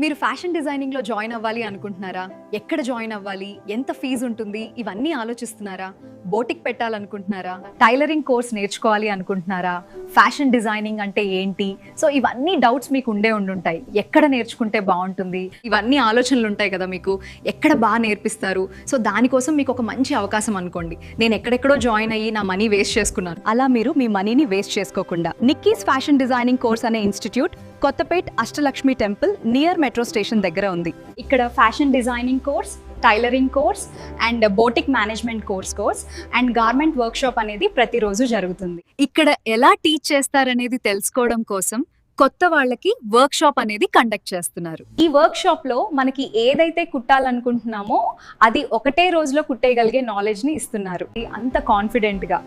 మీరు fashion డిజైనింగ్లో join అవ్వాలి అనుకుంటున్నారా? ఎక్కడ జాయిన్ అవ్వాలి? ఎంత ఫీజు ఉంటుంది? ఇవన్నీ ఆలోచిస్తున్నారా? బోటిక్ పెట్టాలనుకుంటున్నారా? టైలరింగ్ కోర్స్ నేర్చుకోవాలి అనుకుంటున్నారా? ఫ్యాషన్ డిజైనింగ్ అంటే ఏంటి? సో ఇవన్నీ డౌట్స్ మీకు ఉండుంటాయి. ఎక్కడ నేర్చుకుంటే బాగుంటుంది? ఇవన్నీ ఆలోచనలు ఉంటాయి కదా మీకు. ఎక్కడ బాగా నేర్పిస్తారు? సో దానికోసం మీకు ఒక మంచి అవకాశం అనుకోండి. నేను ఎక్కడెక్కడో జాయిన్ అయ్యి నా మనీ వేస్ట్ చేసుకున్నాను. అలా మీరు మీ మనీని వేస్ట్ చేసుకోకుండా నిక్కీస్ ఫ్యాషన్ డిజైనింగ్ కోర్స్ అనే institute Kothapet Ashtalakshmi temple near metro station దగ్గర ఉంది. ఇక్కడ fashion designing course, tailoring course and boutique management course and garment workshop అనేది ప్రతిరోజు జరుగుతుంది. ఇక్కడ ఎలా టీచ్ చేస్తారనేది తెలుసుకోవడం కోసం కొత్త వాళ్ళకి వర్క్ షాప్ అనేది కండక్ట్ చేస్తున్నారు. ఈ వర్క్ షాప్ లో మనకి ఏదైతే కుట్టాలనుకుంటున్నామో అది ఒకటే రోజులో కుట్టేయగలిగే నాలెడ్జ్ ని ఇస్తున్నారు. అంత కాన్ఫిడెంట్ గా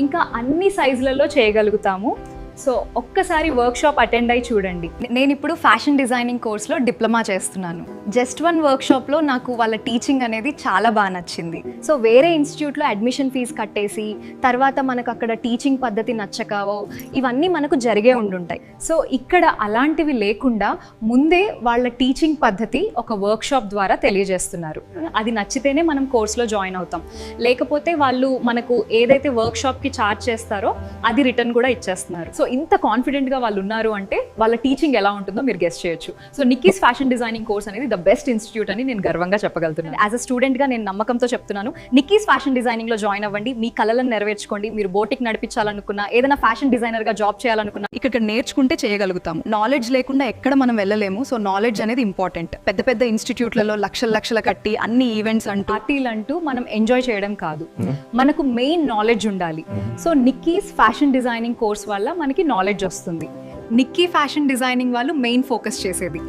ఇంకా అన్ని సైజులలో చేయగలుగుతాము. సో ఒక్కసారి వర్క్ షాప్ అటెండ్ అయ్యి చూడండి. నేను ఇప్పుడు ఫ్యాషన్ డిజైనింగ్ కోర్స్లో డిప్లొమా చేస్తున్నాను. జస్ట్ వన్ వర్క్ షాప్లో నాకు వాళ్ళ టీచింగ్ అనేది చాలా బాగా నచ్చింది. సో వేరే ఇన్స్టిట్యూట్లో అడ్మిషన్ ఫీజు కట్టేసి తర్వాత మనకు అక్కడ టీచింగ్ పద్ధతి నచ్చకవో ఇవన్నీ మనకు జరిగే ఉండుంటాయి. సో ఇక్కడ అలాంటివి లేకుండా ముందే వాళ్ళ టీచింగ్ పద్ధతి ఒక వర్క్ షాప్ ద్వారా తెలియజేస్తున్నారు. అది నచ్చితేనే మనం కోర్స్లో జాయిన్ అవుతాం. లేకపోతే వాళ్ళు మనకు ఏదైతే వర్క్ షాప్కి ఛార్జ్ చేస్తారో అది రిటర్న్ కూడా ఇచ్చేస్తున్నారు. సో ఇంత కాన్ఫిడెంట్గా వాళ్ళు ఉన్నారు అంటే వాళ్ళ టీచింగ్ ఎలా ఉంటుందో మీరు గెస్ చేయొచ్చు. So Nikki's fashion designing course అనేది ద బెస్ట్ ఇన్స్టిట్యూట్ అని నేను గర్వంగా చెప్పగలుగుతున్నాను. యాజ్ అ స్టూడెంట్గా నేను నమ్మకంతో చెప్తున్నాను, నిక్కీస్ ఫ్యాషన్ డిజైనింగ్లో జాయిన్ అవ్వండి. మీ కలలను నెరవేర్చుకోండి. మీరు బోటిక్ నడిపించాలనుకున్నా, ఏదైనా ఫ్యాషన్ డిజైనర్గా జాబ్ చేయాలనుకున్నా ఇక్కడ నేర్చుకుంటే చేయగలుగుతాం. నాలెడ్జ్ లేకుండా ఎక్కడ మనం వెళ్ళలేము. సో నాలెడ్జ్ అనేది ఇంపార్టెంట్. పెద్ద పెద్ద ఇన్స్టిట్యూట్లలో లక్షలు కట్టి అన్ని ఈవెంట్స్ అంటూ పార్టీలు అంటూ మనం ఎంజాయ్ చేయడం కాదు, మనకు మెయిన్ నాలెడ్జ్ ఉండాలి. So Nikki's fashion designing course వల్ల మనకి నాలెడ్జ్ వస్తుంది. నిక్కీ ఫ్యాషన్ డిజైనింగ్ వాళ్ళు మెయిన్ ఫోకస్ చేసేది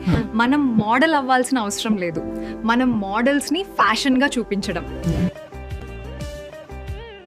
మనం మోడల్ అవ్వాల్సిన అవసరం లేదు, మనం మోడల్స్ని ఫ్యాషన్గా చూపించడం.